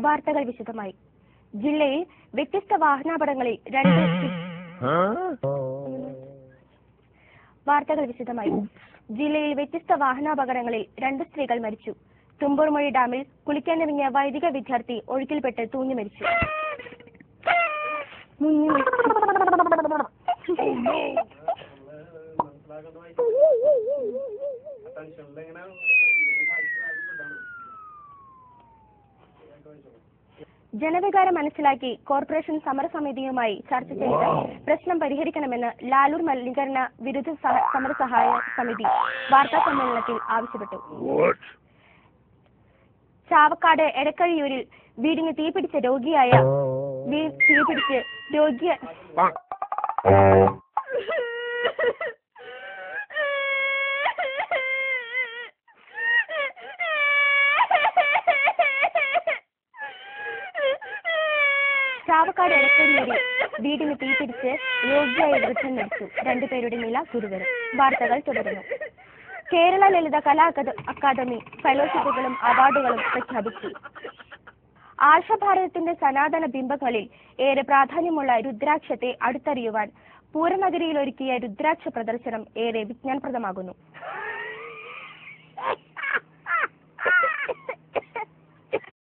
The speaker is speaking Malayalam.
വാർത്തകൾ വിശദമായി. ജില്ലയിൽ വ്യത്യസ്ത വാഹനാപകടങ്ങളിൽ രണ്ട് സ്ത്രീകൾ മരിച്ചു. തുമ്പൂർമൊഴി ഡാമിൽ കുളിക്കാനിറങ്ങിയ വൈദിക വിദ്യാർത്ഥി ഒഴുക്കിൽപ്പെട്ട് തൂങ്ങി മരിച്ചു. ജനവികാരം മനസ്സിലാക്കി കോർപ്പറേഷൻ സമരസമിതിയുമായി ചർച്ച ചെയ്ത് പ്രശ്നം പരിഹരിക്കണമെന്ന് ലാലൂർ മലിനീകരണ വിരുദ്ധ സമരസഹായ സമിതി വാർത്താ സമ്മേളനത്തിൽ ആവശ്യപ്പെട്ടു. ചാവക്കാട് എടക്കഴിയൂരിൽ വീടിന് തീപിടിച്ച് രോഗിയായ വൃദ്ധൻ മരിച്ചു. 2 പേരുടെ നില ഗുരുതരം. വാർത്തകൾ തുടരുന്നു. കേരള ലളിത കലാ അക്കാദമി ഫെലോഷിപ്പുകളും അവാർഡുകളും പ്രഖ്യാപിച്ചു. ആർഷഭാരതത്തിന്റെ സനാതന ബിംബങ്ങളിൽ ഏറെ പ്രാധാന്യമുള്ള രുദ്രാക്ഷത്തെ അടുത്തറിയുവാൻ പൂരനഗരിയിൽ ഒരുക്കിയ രുദ്രാക്ഷ പ്രദർശനം ഏറെ വിജ്ഞാനപ്രദമാകുന്നു.